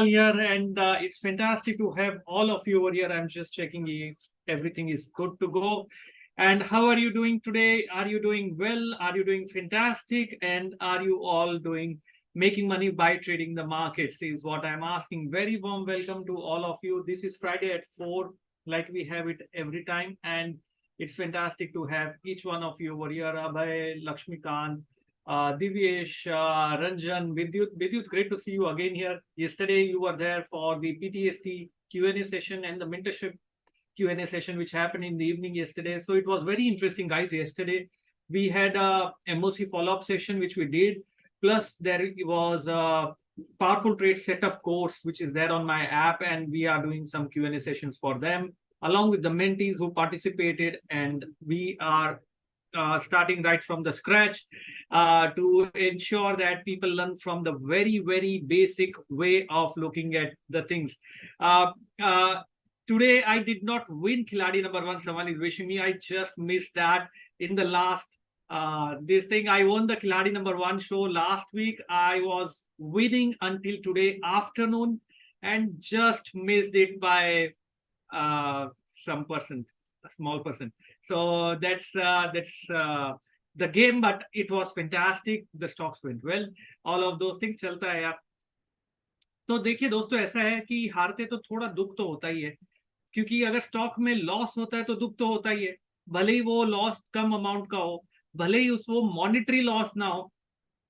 here, and it's fantastic to have all of you over here. I'm just checking if everything is good to go. And how are you doing today? Are you doing well? Are you doing fantastic? And are you all doing making money by trading the markets? Is what I'm asking. Very warm welcome to all of you. This is Friday at 4, like we have it every time, and it's fantastic to have each one of you over here. Abhay, Lakshmikant, Divyesh, Ranjan, Vidyut, great to see you again here. Yesterday you were there for the PTSD Q&A session and the mentorship Q&A session which happened in the evening yesterday. So it was very interesting, guys. Yesterday we had a MOC follow-up session which we did. Plus there was a powerful trade setup course which is there on my app, and we are doing some Q&A sessions for them along with the mentees who participated, and we are starting right from the scratch to ensure that people learn from the very basic way of looking at the things. Today I did not win Khiladi number 1. Someone is wishing me. I just missed that in the last this thing. I won the Khiladi number 1 show last week. I was winning until today afternoon and just missed it by some percent, a small percent. So that's the game, but it was fantastic. The stocks went well. All of those things चलता है यार. तो देखिए दोस्तों, ऐसा है कि हारते तो थोड़ा दुख तो होता ही है, क्योंकि अगर स्टॉक में लॉस होता है तो दुख तो होता ही है. भले ही वो लॉस कम अमाउंट का हो, भले ही वो मॉनेटरी लॉस ना हो.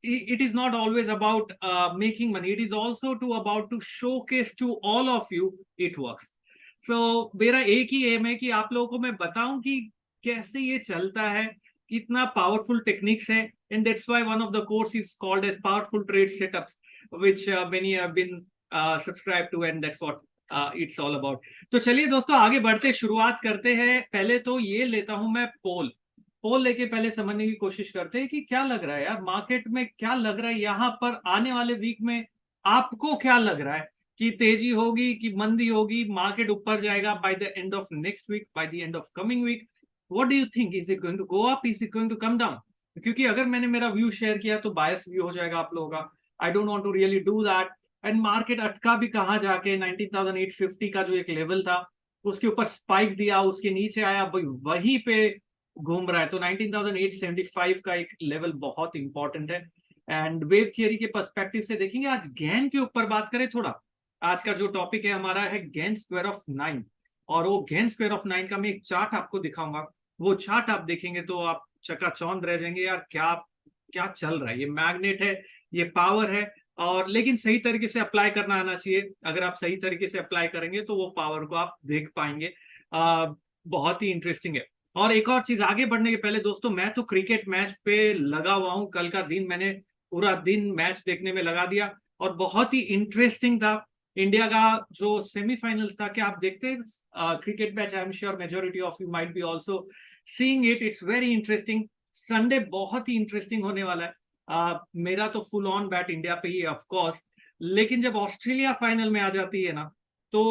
It is not always about making money. It is also about to showcase to all of you it works. So मेरा एक ही एम है कि आप लोगों को मैं बताऊं कि कैसे ये चलता है, कितना पावरफुल टेक्निक्स है. And that's why one of the course is called as powerful trade setups, which many have been subscribe to, and that's what it's all about. तो चलिए दोस्तों, आगे बढ़ते शुरुआत करते हैं. पहले तो ये लेता हूं मैं पोल लेके पहले समझने की कोशिश करते हैं कि क्या लग रहा है यार मार्केट में, क्या लग रहा है यहाँ पर आने वाले वीक में. आपको क्या लग रहा है कि तेजी होगी कि मंदी होगी, मार्केट ऊपर जाएगा by the end of next week, by the end of coming week? What do you think? Is it going to go up, is it going to come down? क्योंकि अगर मैंने मेरा व्यू शेयर किया तो बायस view हो जाएगा आप लोगों का. I don't want to really do that. And market अटका भी कहाँ जाके 19,850 का जो एक लेवल था उसके ऊपर स्पाइक दिया, उसके नीचे आया, वहीं पे घूम रहा है. तो 19,875 का एक लेवल बहुत इंपॉर्टेंट है. एंड वेव थियरी के पर्सपेक्टिव से देखेंगे. आज गैन के ऊपर बात करें थोड़ा. आज का जो टॉपिक है हमारा है गैन स्क्वायर ऑफ 9, और वो गैन स्क्वायर ऑफ 9 का मैं एक चार्ट आपको दिखाऊंगा. वो चार्ट आप देखेंगे तो आप चकाचौंध रह जाएंगे यार, क्या चल रहा है. ये मैग्नेट है, ये पावर है, और लेकिन सही तरीके से अप्लाई करना आना चाहिए. अगर आप सही तरीके से अप्लाई करेंगे तो वो पावर को आप देख पाएंगे. बहुत ही इंटरेस्टिंग है. और एक और चीज आगे बढ़ने के पहले दोस्तों, मैं तो क्रिकेट मैच पे लगा हुआ हूं. कल का दिन मैंने पूरा दिन मैच देखने में लगा दिया और बहुत ही इंटरेस्टिंग था. इंडिया का जो सेमीफाइनल्स था, क्या आप देखते हैं cricket match? I am sure majority of you might be also seeing it. It's very interesting. Sunday बहुत ही इंटरेस्टिंग होने वाला है. मेरा तो फुल ऑन बैट इंडिया पे ही ऑफ कोर्स, लेकिन जब ऑस्ट्रेलिया फाइनल में आ जाती है ना तो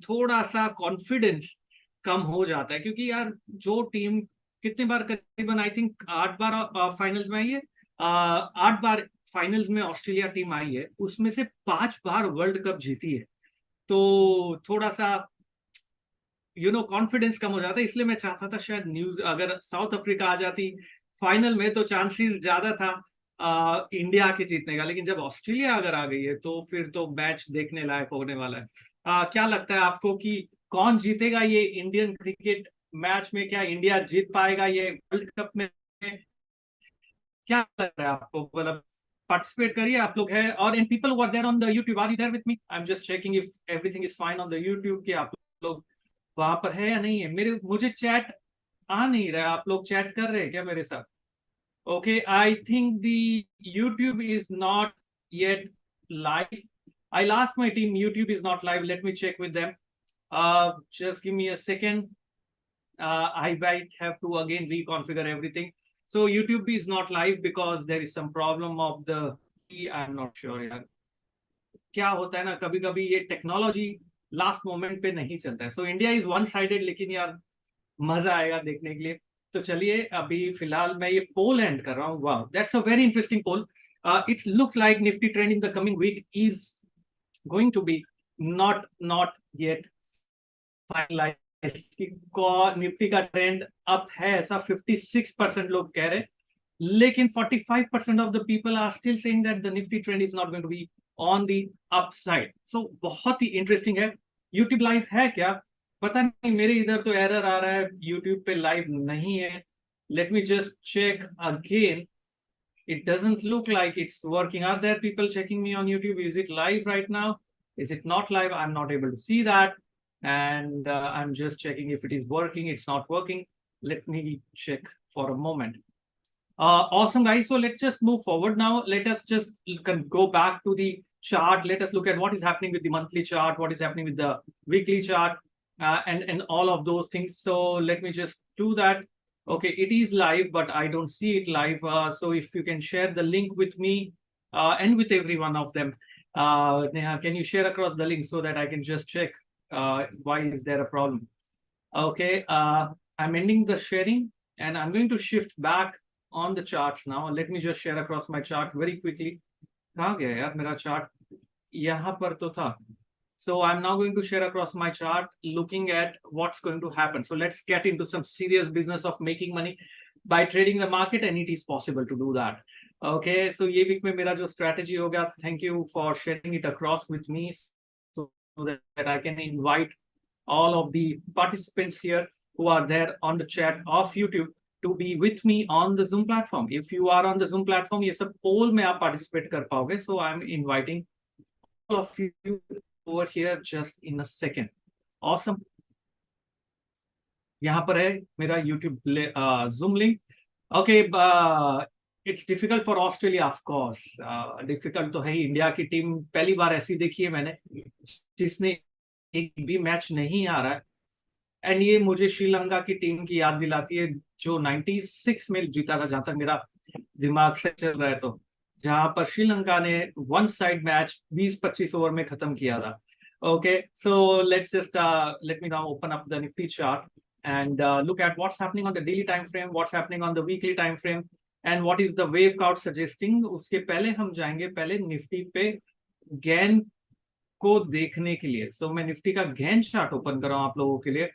थोड़ा सा कॉन्फिडेंस कम हो जाता है. क्योंकि यार जो टीम कितने बार, करीबन आई थिंक 8 बार फाइनल्स में आई है, 8 बार फाइनल्स में ऑस्ट्रेलिया टीम आई है, उसमें से 5 बार वर्ल्ड कप जीती है. तो थोड़ा सा कॉन्फिडेंस कम हो जाता है. इसलिए मैं चाहता था शायद न्यूज, अगर साउथ अफ्रीका आ जाती फाइनल में तो चांसेस ज्यादा था इंडिया के जीतने का. लेकिन जब ऑस्ट्रेलिया अगर आ गई है तो फिर तो मैच देखने लायक होने वाला है. क्या लगता है आपको कि कौन जीतेगा ये इंडियन क्रिकेट मैच में? क्या इंडिया जीत पाएगा ये वर्ल्ड कप में? क्या लग रहा है आपको? मतलब पार्टिसिपेट करिए आप लोग है. और and people were there on the YouTube, are you there with me? I am just checking if everything is fine on the YouTube. कि आप लोग वहां पर है या नहीं है? मुझे चैट आ नहीं रहा. आप लोग चैट कर रहे हैं क्या मेरे साथ? Okay, I think the YouTube is not yet live. I'll ask my team. YouTube is not live. Let me check with them. Just give me a second. I might have to again reconfigure everything. So YouTube is not live because there is some problem of the. I'm not sure यार. क्या होता है ना, कभी कभी ये technology last moment पे नहीं चलता है. So India is one sided, लेकिन यार मजा आएगा देखने के लिए. तो चलिए, अभी फिलहाल मैं ये पोल एंड कर रहा हूँ. वाह, that's a very interesting poll. It looks like Nifty trend in the coming week is going to be not yet finalized. Nifty का ट्रेंड अप है ऐसा 56% लोग कह रहे, लेकिन 45% of the people are still saying that the Nifty trend is not going to be on the upside. So बहुत ही interesting है. YouTube live है क्या पता नहीं, मेरे इधर तो एरर आ रहा है, YouTube पे लाइव नहीं है. Let me just check again. It doesn't look like it's working. Are there people checking me on YouTube? Is it live right now? Is it not live? I'm not able to see that. And I'm just checking if it is working. It's not working. Let me check for a moment. Awesome, guys. So let's just move forward now. Let us just go back to the chart. Let us look at what is happening with the monthly chart, what is happening with the weekly chart, and all of those things. So let me just do that. Okay, it is live, but I don't see it live. So if you can share the link with me and with every one of them. Neha, can you share across the link so that I can just check why is there a problem? Okay, I'm ending the sharing and I'm going to shift back on the charts now. Let me just share across my chart very quickly. कहाँ गया यार मेरा chart? यहाँ पर तो था. So I'm now going to share across my chart, looking at what's going to happen. So let's get into some serious business of making money by trading the market, and it is possible to do that. Okay, so ये week में मेरा जो strategy होगा, thank you for sharing it across with me, so that I can invite all of the participants here who are there on the chat of YouTube to be with me on the Zoom platform. If you are on the Zoom platform, ये सब poll में आप participate कर पाओगे. So I'm inviting all of you over here just in a second. Awesome. यहाँ पर है मेरा YouTube Zoom link. Okay, it's difficult for Australia, of course. Difficult तो है ही. इंडिया की टीम पहली बार ऐसी देखी है मैंने जिसने एक भी मैच नहीं आ रहा है. एंड ये मुझे श्रीलंका की टीम की याद दिलाती है जो 96 में जीता था, जहां तक मेरा दिमाग से चल रहा है, तो जहां पर श्रीलंका ने वन साइड मैच 20-25 ओवर में खत्म किया था. Okay, so let's just let me now open up the Nifty chart and look at what's happening on the daily time frame, what's happening on the weekly time frame and what is the wave cout suggesting. उसके पहले हम जाएंगे पहले Nifty पे gain को देखने के लिए. सो मैं निफ्टी का गैन चार्ट ओपन कर रहा हूं आप लोगों के लिए.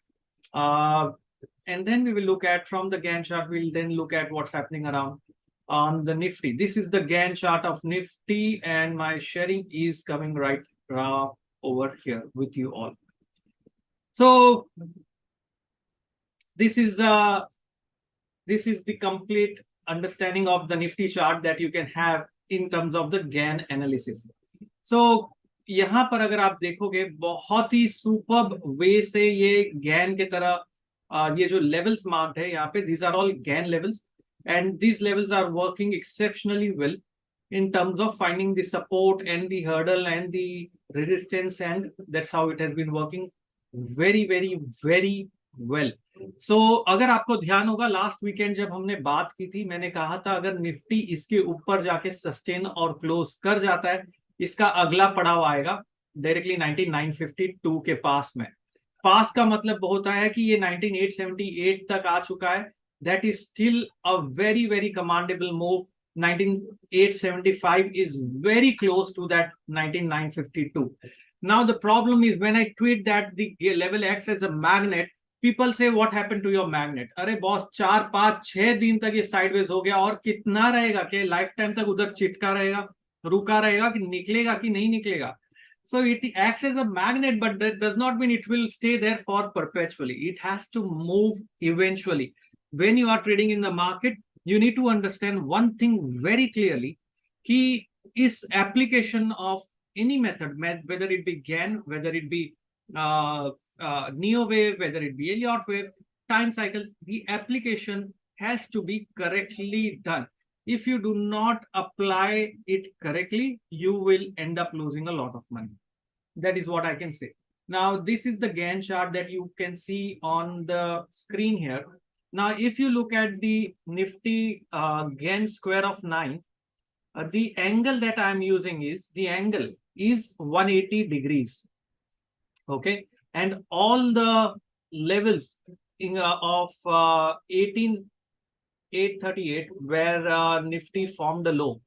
And then we will look at from the Gann chart, we'll then look at what's happening around on the Nifty. This is the Gann chart of Nifty and my sharing is coming right over here with you all. So this is the complete understanding of the Nifty chart that you can have in terms of the Gann analysis. So यहाँ पर अगर आप देखोगे बहुत ही superb वे से ये gain के तरह ये जो लेवल्स मार्क्ड है यहाँ पे, these are all Gann levels and these levels are working exceptionally well in terms of finding the support and the hurdle and the resistance, and that's how it has been working very well. So अगर आपको ध्यान होगा last weekend जब हमने बात की थी, मैंने कहा था अगर निफ्टी इसके ऊपर जाके सस्टेन और क्लोज कर जाता है, इसका अगला पड़ाव आएगा डायरेक्टली 19952 के पास में. पास का मतलब होता है कि ये 19878 तक आ चुका है. That is still a very commendable move. 19875 is very close to that 19952. Now the problem is when I tweet that the level acts as a magnet, people say what happened to your magnet? अरे boss 4-5-6 दिन तक ये sideways हो गया और कितना रहेगा कि लाइफ टाइम तक उधर चिटका रहेगा, रुका रहेगा, कि निकलेगा कि नहीं निकलेगा. So it acts as a magnet, but that does not mean it will stay there for perpetually. It has to move eventually. When you are trading in the market, you need to understand one thing very clearly, कि इस application of any method, whether it be Gann, whether it be Neo wave, whether it be Elliott wave, time cycles, the application has to be correctly done. If you do not apply it correctly, you will end up losing a lot of money. That is what I can say. Now, this is the Gann chart that you can see on the screen here. Now, if you look at the Nifty Gann square of 9, the angle that I'm using is, the angle is 180 degrees. Okay. And all the levels of 18838 where Nifty formed the low.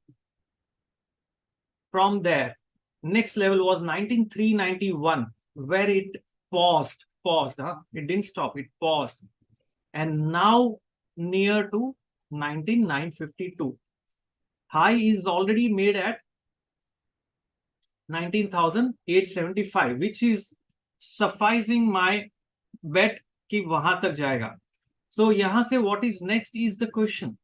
From there, Next level was 19,391, where it paused. It didn't stop, it paused. And now near to 19,952. High is already made at 19,875, which is sufficing my bet कि वहां तक जाएगा. So यहाँ से what is next is the question.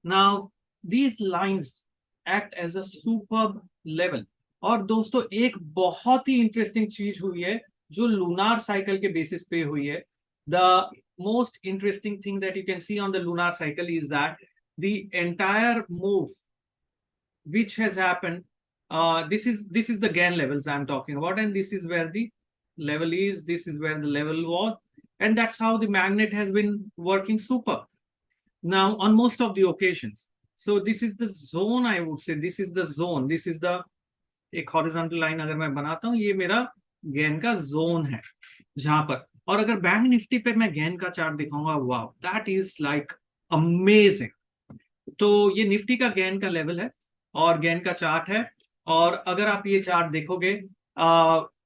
Now these lines act as a superb level. और दोस्तों एक बहुत ही इंटरेस्टिंग चीज हुई है जो लूनार साइकिल के बेसिस पे हुई है. The most interesting thing that you can see on the lunar cycle is that the entire move which has happened, this is the Gann levels I'm talking about, and this is where the level is, this is where the level was, and that's how the magnet has been working super now on most of the occasions. So this is the zone, I would say, this is the zone, this is the एक horizontal line अगर मैं बनाता हूं, ये मेरा gain का zone है जहां पर. और अगर बैंक निफ्टी पे मैं गैन का चार्ट दिखाऊंगा, wow that is like amazing. तो ये निफ्टी का गैन का लेवल है और गैन का चार्ट है. और अगर आप ये चार्ट देखोगे,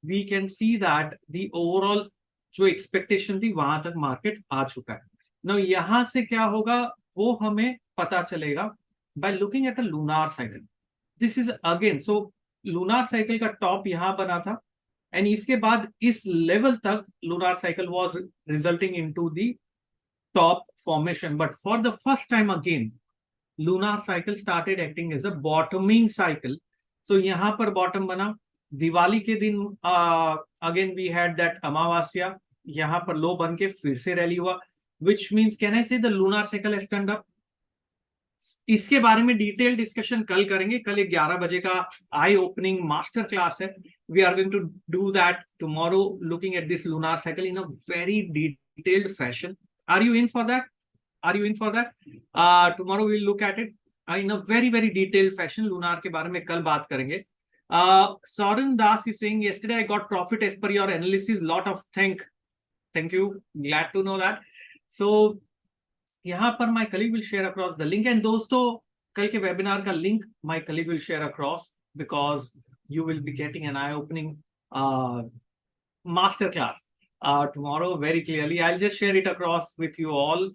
we can see that the overall जो एक्सपेक्टेशन थी वहां तक मार्केट आ चुका है. ना यहां से क्या होगा वो हमें पता चलेगा by looking at a lunar cycle. This is again, so lunar cycle का टॉप यहां बना था एंड इसके बाद इस लेवल तक lunar cycle was resulting into the top formation. But for the first time again lunar cycle started acting as a bottoming cycle. So यहां पर बॉटम बना. दिवाली के दिन अगेन वी हैड दैट अमावस्या, यहां पर लो बन के फिर से रैली हुआ, विच मीन्स कैन आई से the lunar cycle has turned up. इसके बारे में डिटेल डिस्कशन कल करेंगे. कल 11 बजे का आई ओपनिंग मास्टर क्लास है. We are going to do that tomorrow, looking at this lunar cycle in a very detailed fashion. Are you in for that? Are you in for that? Tomorrow we will look at it in a very very detailed fashion. Lunar के बारे में कल बात करेंगे. Soren Das is saying, yesterday I got profit as per your analysis. Lot of thank you. Glad to know that. So यहाँ पर my colleague will share across the link. And दोस्तों कल के वेबिनार का link my colleague will share across because you will be getting an I opening master class tomorrow very clearly. I'll just share it across with you all,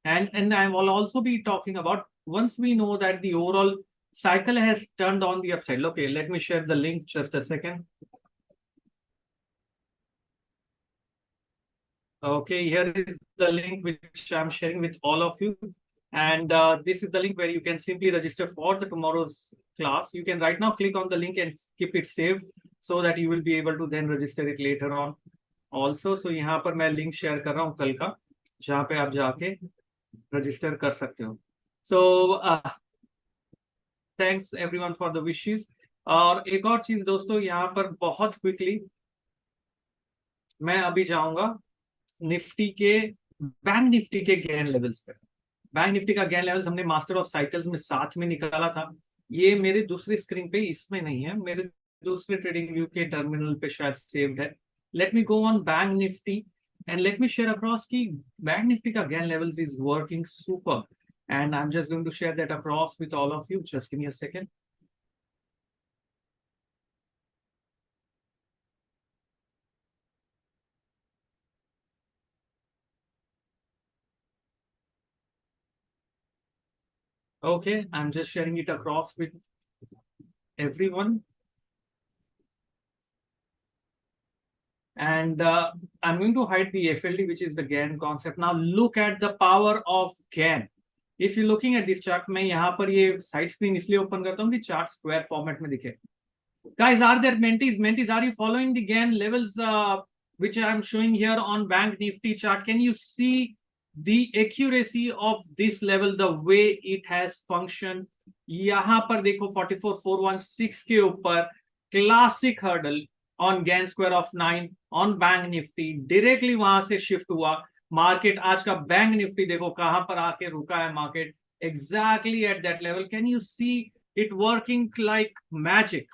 and I will also be talking about once we know that the overall cycle has turned on the upside. Okay, let me share the link just a second. Okay, here is the link which I'm sharing with all of you. And this is the link where you can simply register for the tomorrow's class. You can right now click on the link and keep it saved so that you will be able to then register it later on also. So यहाँ पर मैं link share कर रहा हूँ कल का, जहाँ पे आप जाके register कर सकते हो. So thanks everyone for the wishes. और एक और चीज दोस्तों, यहाँ पर बहुत क्विकली मैं अभी जाऊंगा निफ्टी के, बैंक निफ्टी के गैन लेवल्स पे. बैंक निफ्टी का गैन लेवल्स हमने मास्टर ऑफ साइकिल्स में साथ में निकाला था. ये मेरे दूसरी स्क्रीन पे, इसमें नहीं है, मेरे दूसरे ट्रेडिंग व्यू के टर्मिनल पे शायद सेव्ड है. Let me go on bank Nifty and let me share across की बैंक निफ्टी का Gann levels is working super and I am just going to share that across with all of you. Just give me a second. Okay, I'm just sharing it across with everyone. And I'm going to hide the FLD, which is the Gann concept. Now look at the power of Gann. If you're looking at this chart, मैं यहाँ पर ये side screen इसलिए open करता हूँ कि chart square format में दिखे. Guys, are there mentees? Are you following the Gann levels which I'm showing here on Bank Nifty chart? Can you see the accuracy of this level, the way it has functioned? यहाँ पर देखो 44,416 के ऊपर classic hurdle on Gann square of 9 on Bank Nifty, directly वहां से shift हुआ. Market आज का बैंक निफ्टी देखो कहां पर आके रुका है market, exactly at that level. Can you see it working like magic?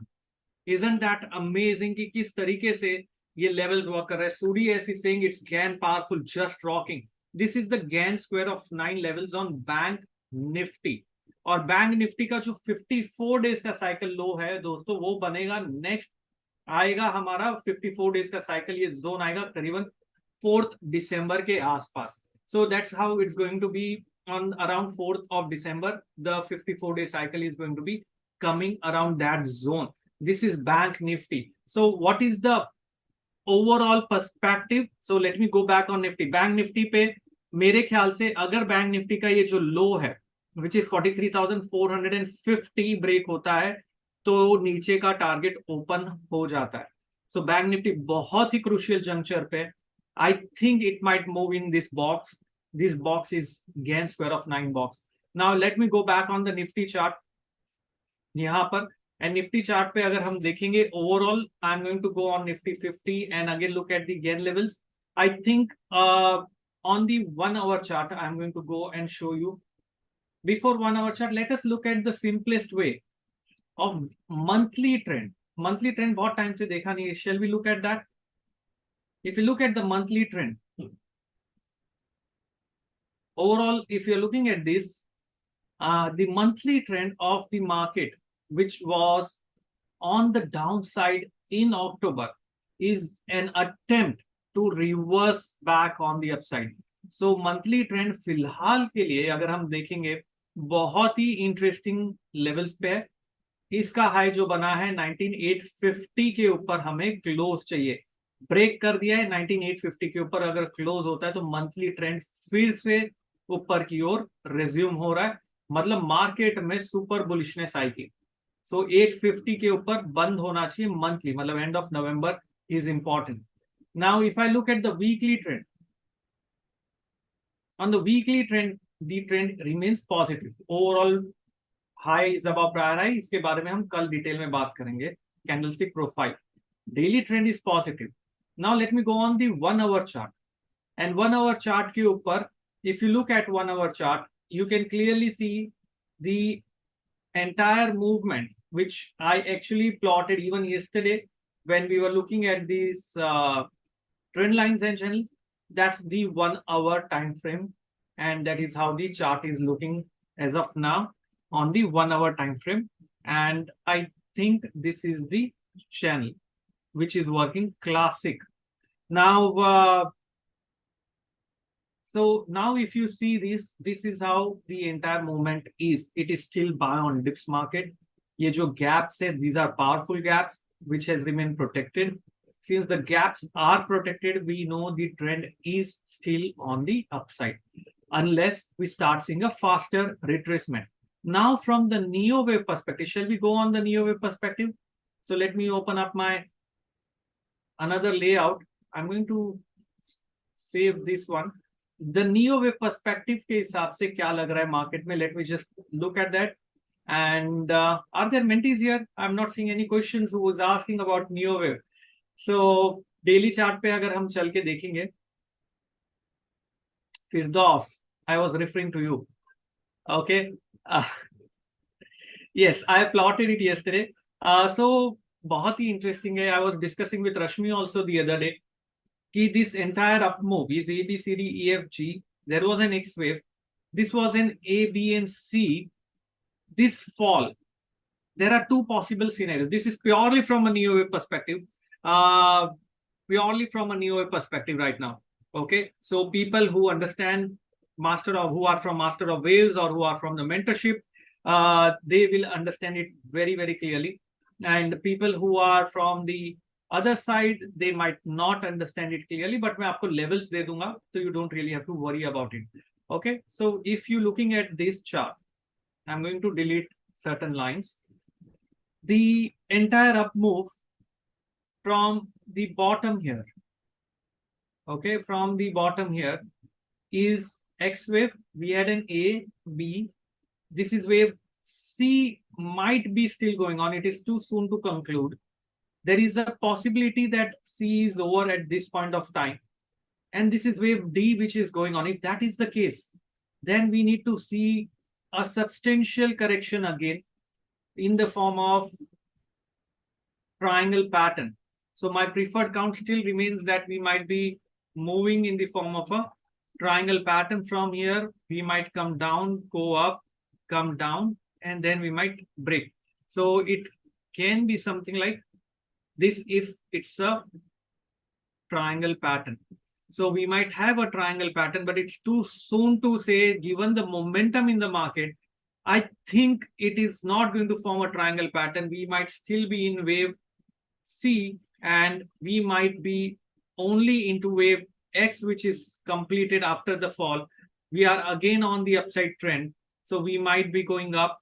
Isn't that amazing कि किस तरीके से ये levels work कर रहे हैं. Sudi is saying it's Gann powerful, just rocking. This is the Gann square of 9 levels on Bank Nifty. और bank Nifty का जो 54 डेज का साइकिल लो है दोस्तों, वो बनेगा नेक्स्ट, आएगा हमारा 54 डेज का साइकिल, ये जोन आएगा करीबन 4th दिसंबर के आसपास. So that's how it's going to be on around 4th of December. The 54-day cycle is going to be coming around that zone. This is Bank Nifty. So what is the overall perspective? So let me go back on Nifty. Bank Nifty पे मेरे ख्याल से अगर bank Nifty का ये जो लो है which is 43,450 break होता है तो नीचे का टारगेट ओपन हो जाता है. सो बैंक निफ्टी बहुत ही क्रूशियल जंक्चर पे, I think it might move in this box. This box is Gann square of 9 box. Now let me go back on the Nifty chart यहाँ पर. And Nifty chart पे अगर हम देखेंगे overall, I am going to go on Nifty 50 and again look at the Gann levels. I think on the 1 hour chart I am going to go and show you. Before 1 hour chart, let us look at the simplest way of monthly trend. Monthly trend बहुत time से देखा नहीं है. Shall we look at that? If you look at the monthly trend, overall, if you are looking at this, the monthly trend of the market, which was on the downside in October, is an attempt to reverse back on the upside. So monthly trend फिलहाल के लिए अगर हम देखेंगे बहुत ही interesting levels पे है. इसका हाई जो बना है 19,850 के ऊपर हमें क्लोज चाहिए. ब्रेक कर दिया है 19,850 के ऊपर, अगर क्लोज होता है तो मंथली ट्रेंड फिर से ऊपर की ओर रिज्यूम हो रहा है, मतलब मार्केट में सुपर बुलिशनेस आएगी. सो 850 के ऊपर बंद होना चाहिए मंथली, मतलब end of November is important. Now if I look at the weekly trend, on the weekly trend the trend remains positive. Overall high is above prior high, इसके बारे में हम कल डिटेल में बात करेंगे. Candlestick profile, daily trend is positive. Now let me go on the 1 hour chart. And 1 hour chart के ऊपर if you look at 1 hour chart you can clearly see the entire movement which I actually plotted even yesterday when we were looking at these trend lines and channels. That's the 1 hour time frame, and that is how the chart is looking as of now on the 1 hour time frame. And I think this is the channel which is working classic. Now so now if you see this is how the entire movement is. It is still buy on dips market. ये जो gaps है, these are powerful gaps which has remained protected. Since the gaps are protected, we know the trend is still on the upside unless we start seeing a faster retracement. Now from the neo wave perspective, shall we go on the neo wave perspective? So let me open up my another layout. I'm going to save this one. The neo wave perspective के हिसाब से क्या लग रहा है market में? Let me just look at that. And are there mentees here? I'm not seeing any questions who was asking about neo wave. So daily chart पे अगर हम चल के देखेंगे, फिरदौस, I was referring to you. Okay. Yes, I plotted it yesterday. So बहुत ही interesting है. I was discussing with Rashmi also the other day कि this entire up move is A, B, C, D, E, F, G. There was an X wave. This was an A, B, and C. This fall. There are two possible scenarios. This is purely from a neo wave perspective. Purely from a neo wave perspective right now. Okay, so people who understand who are from master of waves or who are from the mentorship, they will understand it very, very clearly. And people who are from the other side, they might not understand it clearly, but मैं आपको levels दे दूंगा, so you don't really have to worry about it. Okay, so if you looking at this chart, I'm going to delete certain lines. The entire up move from the bottom here, okay, from the bottom here is X wave. We had an A, B. This is wave C, might be still going on. It is too soon to conclude. There is a possibility that C is over at this point of time. And this is wave D which is going on. If that is the case, then we need to see a substantial correction again in the form of triangle pattern. So my preferred count still remains that we might be moving in the form of a triangle pattern. From here, we might come down, go up, come down, and then we might break. So it can be something like this if it's a triangle pattern. So we might have a triangle pattern, but it's too soon to say, given the momentum in the market. I think it is not going to form a triangle pattern. We might still be in wave C, and we might be only into wave X, which is completed after the fall. We are again on the upside trend. So we might be going up,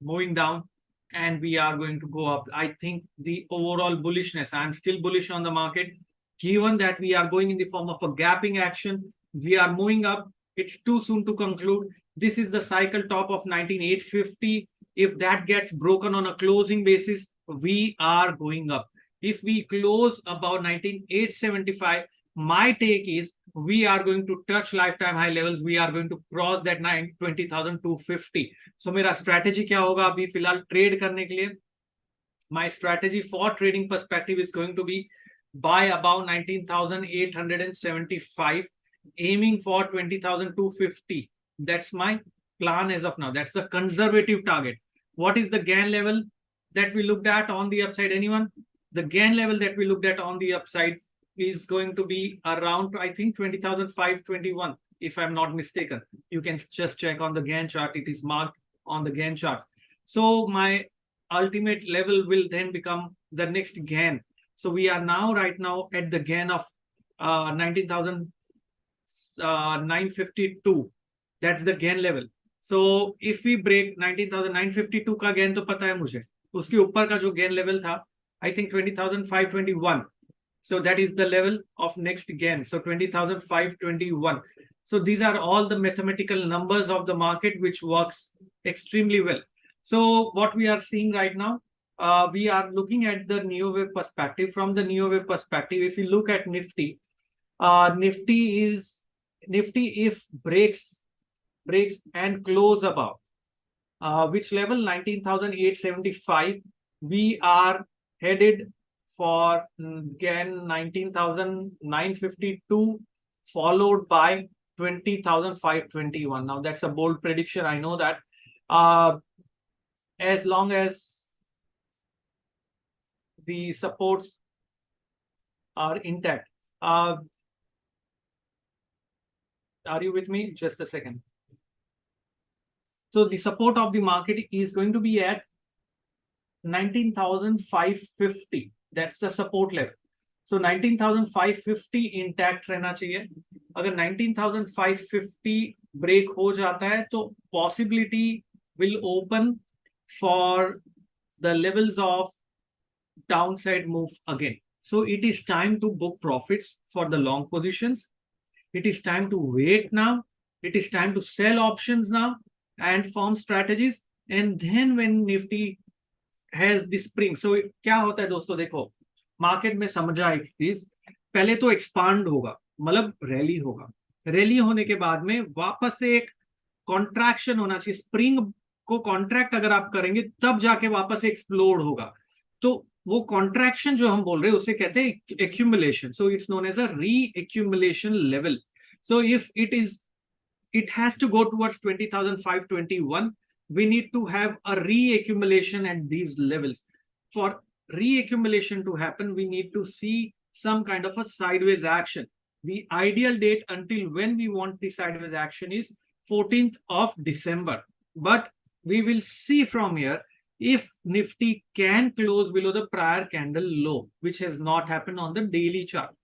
moving down, and we are going to go up. I think the overall bullishness, I'm still bullish on the market. Given that we are going in the form of a gapping action, we are moving up. It's too soon to conclude. This is the cycle top of 19,850. If that gets broken on a closing basis, we are going up. If we close about 19,875, my take is we are going to touch lifetime high levels. We are going to cross that 20,250. So मेरा strategy क्या होगा अभी फिलहाल trade करने के लिए? My strategy for trading perspective is going to be buy about 19,875, aiming for 20,250. That's my plan as of now. That's a conservative target. What is the Gann level that we looked at on the upside? Anyone? The Gann level that we looked at on the upside is going to be around, I think, 20,521, if I'm not mistaken. You can just check on the Gann chart. It is marked on the Gann chart. So my ultimate level will then become the next Gann. So we are right now at the Gann of 19,952. That's the Gann level. So if we break 19,952 का Gann तो पता है मुझे. उसके ऊपर का जो Gann level था, I think 20,521. So that is the level of next Gann. So 20,521. So these are all the mathematical numbers of the market, which works extremely well. So what we are seeing right now, we are looking at the neo wave perspective. From the neo wave perspective, if you look at Nifty, Nifty if breaks and close above which level? 19,875. We are headed for again 19,952, followed by 20,521. Now that's a bold prediction, I know that. As long as the supports are intact. Are you with me? Just a second. So the support of the market is going to be at 19,550. That's the support level. So 19,550 intact रहना चाहिए. अगर 19,550 break हो जाता है तो possibility will open for the levels of downside move again. So it is time to book profits for the long positions. It is time to wait now. It is time to sell options now and form strategies. And then when Nifty has the spring, so क्या होता है दोस्तों, देखो market में समझा एक चीज, पहले तो एक्सपांड होगा, मतलब रैली होगा. रैली होने के बाद में वापस से एक कॉन्ट्रैक्शन होना चाहिए. स्प्रिंग को कॉन्ट्रैक्ट अगर आप करेंगे तब जाके वापस एक्सप्लोड होगा. तो वो कॉन्ट्रैक्शन जो हम बोल रहे हैं उसे कहते हैं accumulation. So it's known as a reaccumulation level. So if it has to go towards 20,521. We need to have a re-accumulation at these levels. For re-accumulation to happen, we need to see some kind of a sideways action. The ideal date until when we want the sideways action is 14th of December. But we will see from here if Nifty can close below the prior candle low, which has not happened on the daily chart.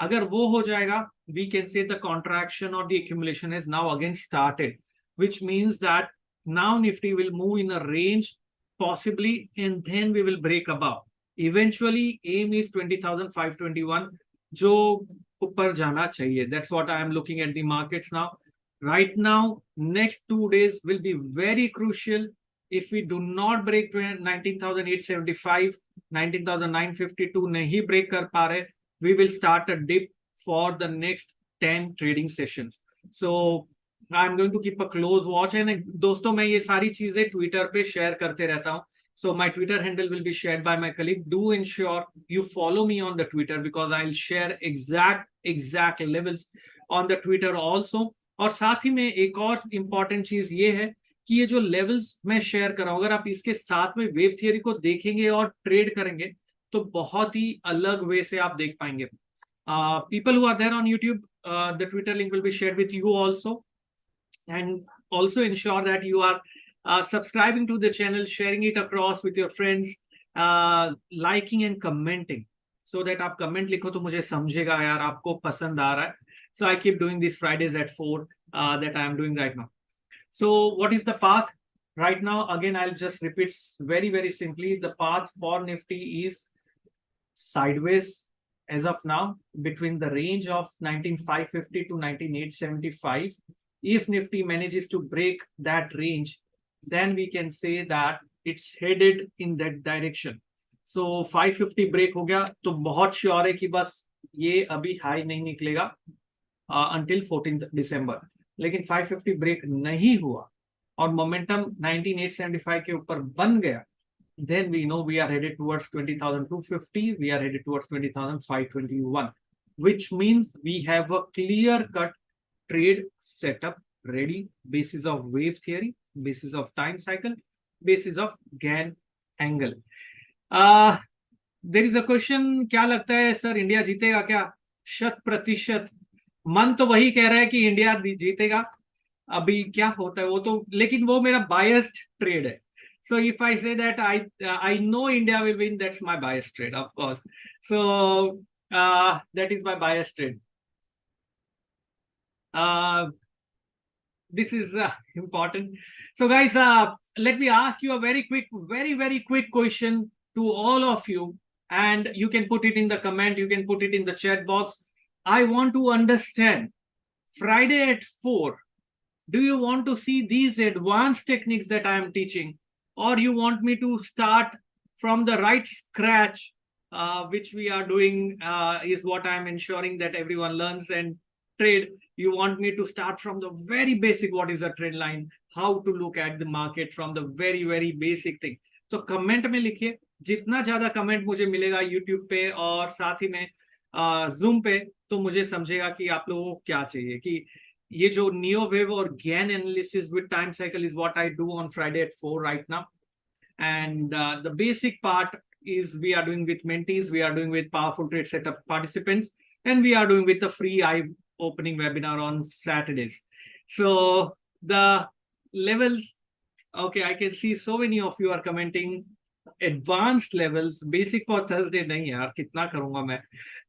अगर वो हो जाएगा, we can say the contraction or the accumulation has now again started, which means that now Nifty will move in a range possibly, and then we will break above. Eventually, aim is 20,521, जो ऊपर जाना चाहिए. That's what I am looking at the markets now. Right now, next 2 days will be very crucial. If we do not break 19,875, 19,952 नहीं break कर पा रहे, we will start a dip for the next 10 trading sessions. So I'm going to keep a close watch. And दोस्तों मैं ये सारी चीजें Twitter पे शेयर करते रहता हूँ. So my Twitter handle will be shared by my colleague. Do ensure you follow me on the Twitter because I'll share exact levels on the Twitter also. और साथ ही में एक और important चीज ये है कि ये जो लेवल्स मैं शेयर कर रहा हूँ, अगर आप इसके साथ में वेव थियरी को देखेंगे और ट्रेड करेंगे तो बहुत ही अलग वे से आप देख पाएंगे. People who are there on YouTube, the Twitter link will be shared with you also, and also ensure that you are subscribing to the channel, sharing it across with your friends, liking and commenting, so that आप comment लिखो तो मुझे समझेगा यार आपको पसंद आ रहा है. So I keep doing these Fridays at 4 that I am doing right now. So what is the path right now? Again, I'll just repeat very, very simply. The path for Nifty is sideways as of now between the range of 19,550 to 19,875. If Nifty manages to break that range, then we can say that it's headed in that direction. So 550 break हो गया तो बहुत sure है कि बस ये अभी high नहीं निकलेगा until 14th December. लेकिन 550 ब्रेक नहीं हुआ और मोमेंटम 19,875 के ऊपर बन गया, then we know we are headed towards 20,250, we are headed towards 20,521, which means we have a clear-cut trade setup ready, basis of wave theory, basis of time cycle, basis of Gann angle. There is a question, क्या लगता है sir India जीतेगा क्या? 100%. मन तो वही कह रहा है कि इंडिया जीतेगा, अभी क्या होता है वो तो, लेकिन वो मेरा बायस्ड ट्रेड है. So if I say that I know India will win, that's my biased trade, of course. So that is my biased trade. This is important. So guys, let me ask you a very quick question to all of you, and you can put it in the comment, you can put it in the chat box. I want to understand, Friday at 4, do you want to see these advanced techniques that I am teaching, or you want me to start from the right scratch, which we are doing, is what I am ensuring that everyone learns and trade. You want me to start from the very basic, what is a trend line, how to look at the market from the very basic thing. तो comment में लिखिए, जितना ज्यादा comment मुझे मिलेगा YouTube पे और साथ ही में जूम पे, तो मुझे समझेगा कि आप लोगों को क्या चाहिए. कि ये जो नियो वेव और Gann analysis with time cycle is what I do on Friday at 4 right now, and the basic part is we are doing with mentees, we are doing with powerful trade setup participants, and we are doing with the free eye-opening webinar on Saturdays. So the levels, okay, I can see so many of you are commenting advanced levels. Basic for Thursday nahi yaar, kitna karunga main.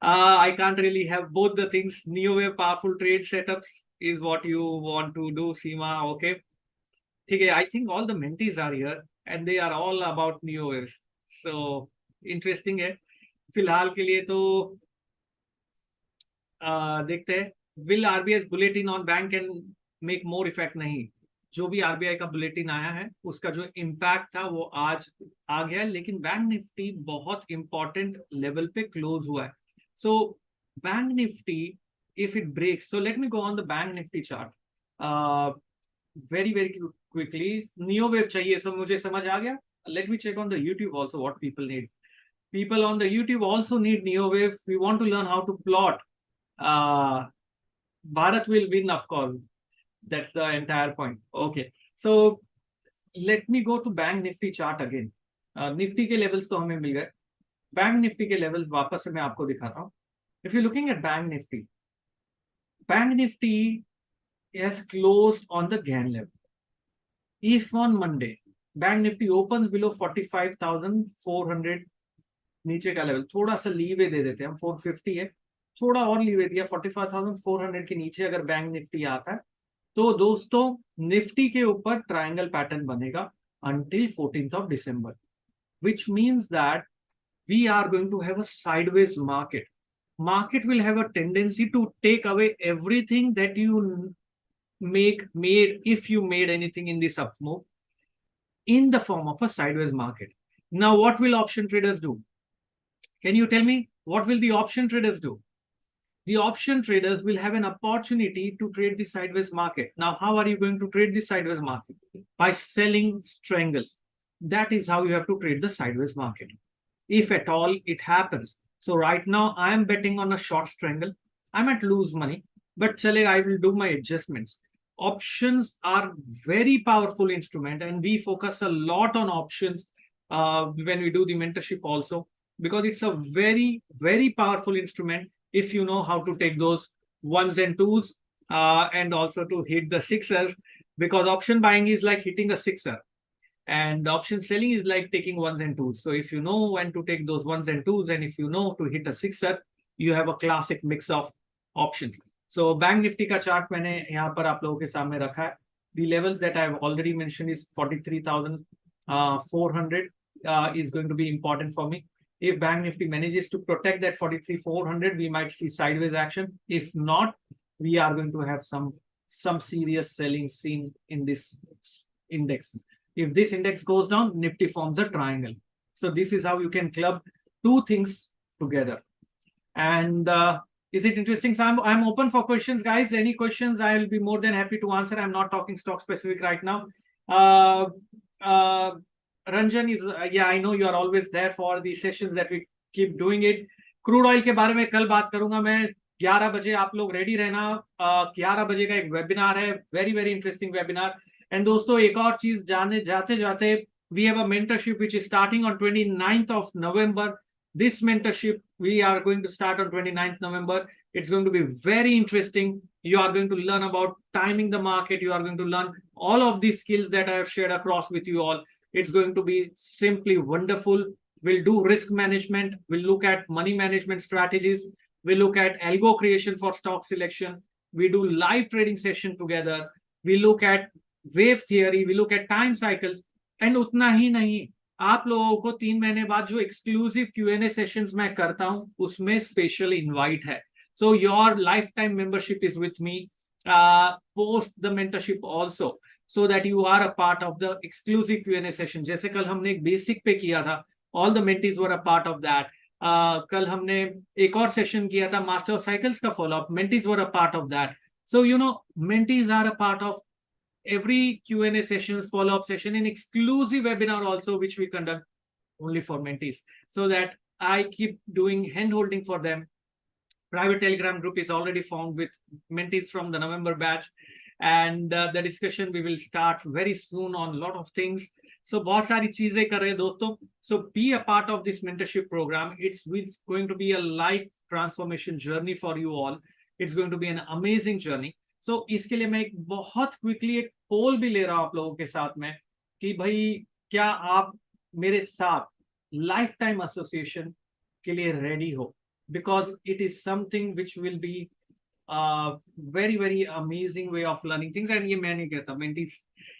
I can't really have both the things. Neo wave powerful trade setups is what you want to do, Seema. Okay, okay, I think all the mentees are here and they are all about neo waves. So interesting है. फिलहाल के लिए तो देखते हैं. Will RBI's bulletin on bank can make more effect? नहीं. जो भी आरबीआई का बुलेटिन आया है उसका जो इम्पैक्ट था वो आज आ गया, लेकिन बैंक निफ्टी बहुत इंपॉर्टेंट लेवल पे क्लोज हुआ है. So bank Nifty, if it breaks, so let me go on the bank Nifty chart very quickly. Neo wave चाहिए, सो मुझे समझ आ गया. Let me check on the YouTube also what people need. People on the YouTube also need neo wave. We want to learn how to plot. Bharat will win, of course. That's the entire point. Okay, so let me go to Bank Nifty chart again. Nifty के levels तो हमें मिल गए. Bank Nifty के levels वापस से मैं आपको दिखाता हूँ. If you're looking at Bank Nifty has closed on the Gann level. If on Monday Bank Nifty opens below 45,400, नीचे का लेवल, थोड़ा सा लीवे दे देते हैं हम, 450 है, थोड़ा और लीवे दिया, 45,400 के नीचे अगर बैंक निफ्टी आता है तो दोस्तों निफ्टी के ऊपर ट्रायंगल पैटर्न बनेगा until 14th of December, which means that we are going to have a sideways market. Market will have a tendency to take away everything that you made if you made anything in this up move in the form of a sideways market. Now, what will option traders do? Can you tell me what will the option traders do? The option traders will have an opportunity to trade the sideways market. Now, how are you going to trade the sideways market? By selling strangles. That is how you have to trade the sideways market, if at all it happens. So right now, I am betting on a short strangle. I might lose money, but chalega, I will do my adjustments. options are very powerful instrument, and we focus a lot on options when we do the mentorship also, because it's a very, very powerful instrument if you know how to take those ones and twos and also to hit the sixes, because option buying is like hitting a sixer and option selling is like taking ones and twos. So if you know when to take those ones and twos, and if you know to hit a sixer, you have a classic mix of options. So bank Nifty का chart मैंने यहाँ पर आप लोगों के सामने रखा है. The levels that I have already mentioned is 43,400 is going to be important for me. If Bank Nifty manages to protect that 43,400, we might see sideways action. If not, we are going to have some serious selling seen in this index. If this index goes down, Nifty forms a triangle. So this is how you can club two things together. And is it interesting? So I'm open for questions, guys. Any questions, I will be more than happy to answer. I'm not talking stock specific right now. Ranjan is, yeah, I know you are always there for the sessions that we keep doing it. Crude oil के बारे में कल बात करूंगा मैं. 11 बजे आप लोग रेडी रहना. 11 बजे का एक वेबिनार है, very very interesting webinar. And दोस्तों एक और चीज जाने जाते जाते, we have a mentorship which is starting on 29th of November. This mentorship we are going to start on 29th November. It's going to be very interesting. You are going to learn about timing the market. You are going to learn all of these skills that I have shared across with you all. It's going to be simply wonderful. We'll do risk management. We'll look at money management strategies. We'll look at algo creation for stock selection. We do live trading session together. We look at wave theory. We look at time cycles. And उतना ही नहीं, आप लोगों को 3 महीने बाद जो exclusive Q&A sessions मैं करता हूं, उसमें स्पेशल इनवाइट है. So your life time membership is with me post the mentorship also, so that you are a part of the exclusive Q&A session. जैसे कल हमने एक बेसिक पे किया था, all the mentees were a part of that. कल हमने एक और सेशन किया था मास्टर ऑफ साइकिल्स का follow up, mentees were a part of that. So you know, mentees are a part of every Q&A sessions, follow-up session, and exclusive webinar also, which we conduct only for mentees, so that I keep doing hand-holding for them. Private Telegram group is already formed with mentees from the November batch, and the discussion we will start very soon on a lot of things. So बहुत सारी चीजें कर रहे हैं दोस्तों. So be a part of this mentorship program. It's going to be a life transformation journey for you all. It's going to be an amazing journey. So इसके लिए मैं एक बहुत क्विकली एक पोल भी ले रहा हूं आप लोगों के साथ में कि भाई क्या आप मेरे साथ लाइफ टाइम एसोसिएशन के लिए रेडी हो, because it is something which will be very very amazing way of learning things. And ये मैं नहीं कहता, mentees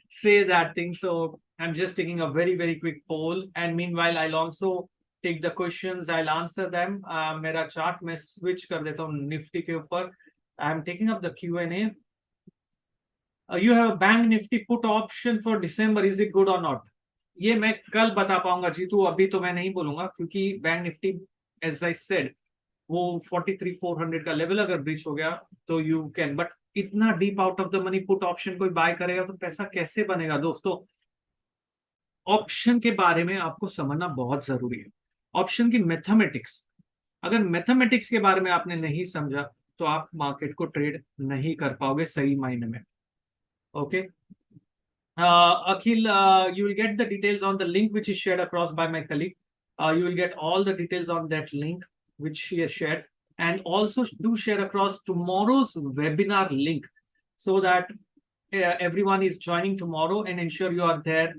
say that thing, so I'm just taking a very very quick poll, and meanwhile I'll also take the questions, I'll answer them. मेरा chart मैं switch कर देता हूँ Nifty के ऊपर. I'm taking up the Q&A. You have a bank nifty put option for December. Is it good or not? ये मैं कल बता पाऊंगा जीतू, अभी तो मैं नहीं बोलूंगा, क्योंकि bank Nifty as I said वो 43,400 का लेवल अगर ब्रीच हो गया तो यू कैन, बट इतना deep out of the money put option कोई बाय करेगा तो पैसा कैसे बनेगा दोस्तों? ऑप्शन के बारे में आपको समझना बहुत जरूरी है. ऑप्शन की मैथमेटिक्स, अगर मैथमेटिक्स के बारे में आपने नहीं समझा तो आप मार्केट को ट्रेड नहीं कर पाओगे सही मायने में. Okay Akhil, you will get the details on the link which is shared across by my colleague. You will get all the details on that link which she has shared, and also do share across tomorrow's webinar link, so that everyone is joining tomorrow, and ensure you are there,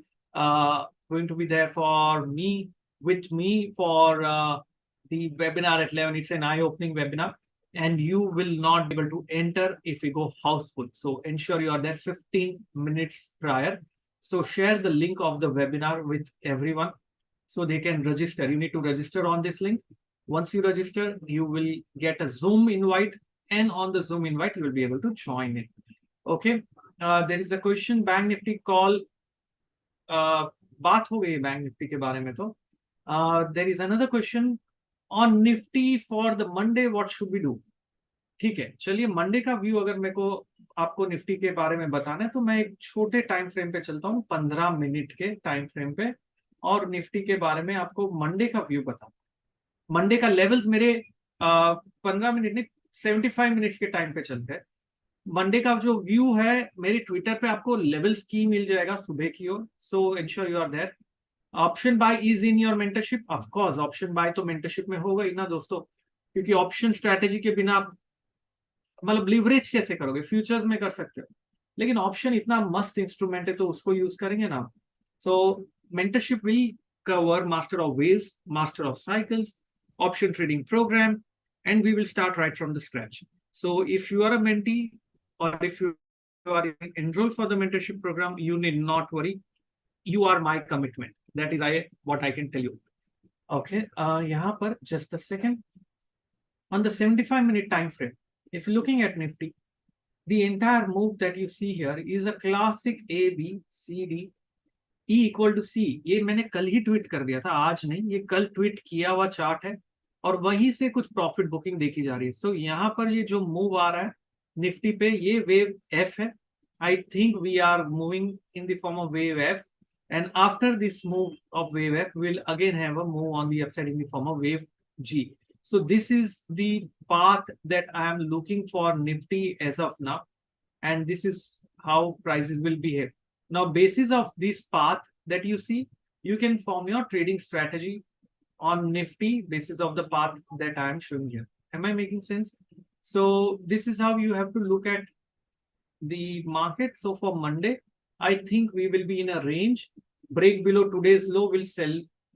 going to be there for me, with me for the webinar at 11. It's an eye-opening webinar, and you will not be able to enter if we go houseful. So ensure you are there 15 minutes prior. So share the link of the webinar with everyone so they can register. You need to register on this link. Once you register, you will get a Zoom invite, and on the Zoom invite, you will be able to join it. Okay. There is a question, Bank Nifty call. बात हो गई bank Nifty के बारे में तो. There is another question on Nifty for the Monday. What should we do? ठीक है, चलिए मंडे का व्यू अगर मेरे को आपको निफ्टी के बारे में बताना है तो मैं एक छोटे टाइम फ्रेम पे चलता हूँ, 15 मिनट के टाइम फ्रेम पे, और निफ्टी के बारे में आपको मंडे का व्यू बताऊँ. मंडे का लेवल्स मेरे 15 मिनट नहीं 75 मिनट्स के टाइम पे चलते हैं. मंडे का जो व्यू है मेरे ट्विटर पे आपको लेवल्स की मिल जाएगा सुबह की ओर, so ensure you are there. Option buy is in your mentorship, of course option buy तो मेंटरशिप में होगा ही ना दोस्तों, क्योंकि ऑप्शन स्ट्रैटेजी के बिना आप मतलब लिवरेज कैसे करोगे, फ्यूचर्स में कर सकते हो, लेकिन ऑप्शन इतना मस्त इंस्ट्रूमेंट है तो उसको यूज करेंगे ना। So mentorship will cover master of waves, master of cycles, option trading program, and we will start right from the scratch. So if you are a mentee or if you are enrolled for the mentorship program, you need not worry. You are my commitment. That is what I can tell you. Okay. यहाँ पर just a second. On the 75-minute time frame, if you're looking at Nifty, the entire move that you see here is a classic A, B, C, D, E equal to C. ये मैंने कल ही tweet कर दिया था, आज नहीं, ये कल ट्वीट किया हुआ चार्ट है और वहीं से कुछ प्रॉफिट बुकिंग देखी जा रही है। सो यहाँ पर ये जो मूव आ रहा है निफ्टी पे, ये वेव एफ है। I think we are moving in the form of wave F, and after this move of wave F will again have a move on the upside in the form of wave G. So this is the path that I am looking for Nifty as of now, and this is how prices will behave. Now, basis of this path that you see, you can form your trading strategy on Nifty basis of the path that I am showing here. Am I making sense? So this is how you have to look at the market. So for Monday, I think we will be in a range. Break below today's low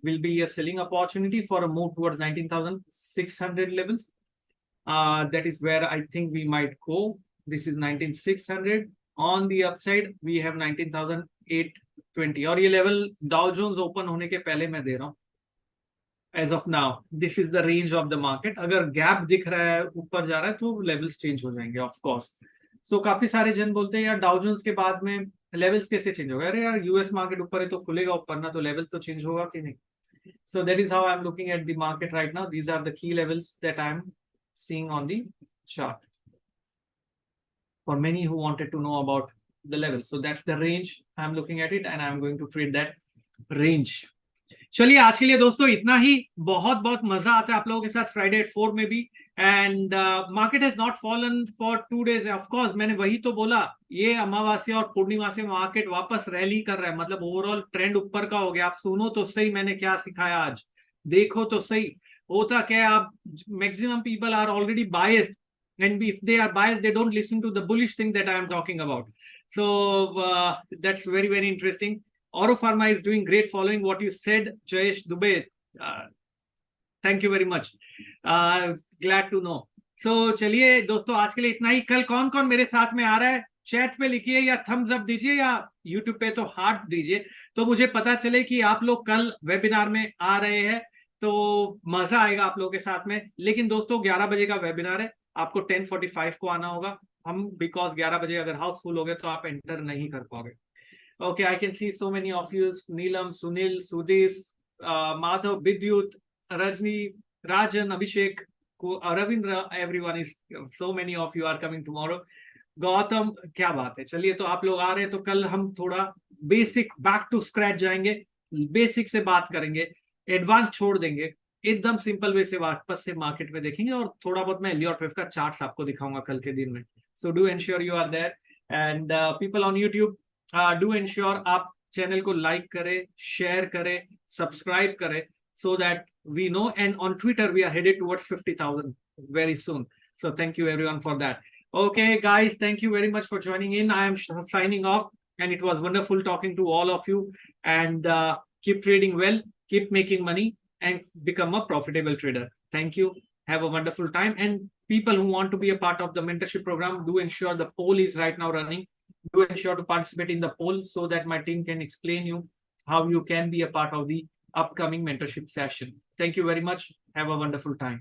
will be a selling opportunity for a move towards 19,600 levels. That is where I think we might go. This is 19,600. On the upside, we have 19,820. और ये level Dow Jones open होने के पहले मैं दे रहा हूँ। As of now, this is the range of the market. अगर gap दिख रहा है, ऊपर जा रहा है, तो लेवल्स चेंज हो जाएंगे ऑफ कोर्स। सो काफी सारे जन बोलते हैं यार डाउ जोन्स के बाद में लेवल्स कैसे चेंज होगा? अरे यार यूएस मार्केट ऊपर है तो खुलेगा ऊपर ना, तो लेवल्स तो चेंज होगा कि नहीं? So that is how I'm looking at the market right now. These are the key levels that I'm seeing on the chart. For many who wanted to know about the levels, so that's the range. I'm looking at it and I'm going to trade that range. चलिए आज के लिए दोस्तों इतना ही। बहुत बहुत मजा आता है आप लोगों के साथ फ्राइडे एट 4 में भी। And market has not fallen for 2 days। Of course मैंने वही तो बोला, ये अमावस्या और पूर्णिमा से मार्केट वापस रैली कर रहा है, मतलब ओवरऑल ट्रेंड ऊपर का हो गया। आप सुनो तो सही मैंने क्या सिखाया आज, देखो तो सही होता क्या है। आप maximum people are already biased, and if they are biased they don't listen to the bullish thing that I am talking about. So that's very very interesting. Oro Pharma is doing great following what you said, Jayesh Dubey. Thank you very much. Glad to know. So चलिए दोस्तों आज के लिए इतना ही। कल कौन कौन मेरे साथ में आ रहा है चैट पे लिखिए, या थम्स अप दीजिए, या यूट्यूब पे तो हार्ट दीजिए, तो मुझे पता चले कि आप लोग कल वेबिनार में आ रहे हैं, तो मजा आएगा आप लोगों के साथ में। लेकिन दोस्तों 11 बजे का वेबिनार है, आपको 10:45 को आना होगा। हम बिकॉज 11 बजे अगर हाउसफुल हो गए तो आप एंटर नहीं कर पाओगे। Okay, I can see so many of you: Neelam, Sunil, Sudesh, Madhav, Vidyut, Rajni, Rajan, Abhishek, Ravindra. Everyone is, so many of you are coming tomorrow. Gautam, क्या बात है। चलिए तो आप लोग आ रहे हैं तो कल हम थोड़ा बेसिक बैक टू स्क्रैच जाएंगे, बेसिक से बात करेंगे, एडवांस छोड़ देंगे, एकदम सिंपल वे से वापस से मार्केट में देखेंगे, और थोड़ा बहुत मैं एलियट वेव का चार्ट्स आपको दिखाऊंगा कल के दिन में। So do ensure you are there, and people on YouTube do ensure आप चैनल को लाइक करें, शेयर करें, सब्सक्राइब करें, so that we know. And on Twitter we are headed towards 50,000 very soon. So thank you everyone for that. Okay guys, thank you very much for joining in. I am signing off, and it was wonderful talking to all of you. And keep trading well, keep making money, and become a profitable trader. Thank you. Have a wonderful time. And people who want to be a part of the mentorship program, do ensure the poll is right now running. Do ensure to participate in the poll so that my team can explain you how you can be a part of the upcoming mentorship session. Thank you very much. Have a wonderful time.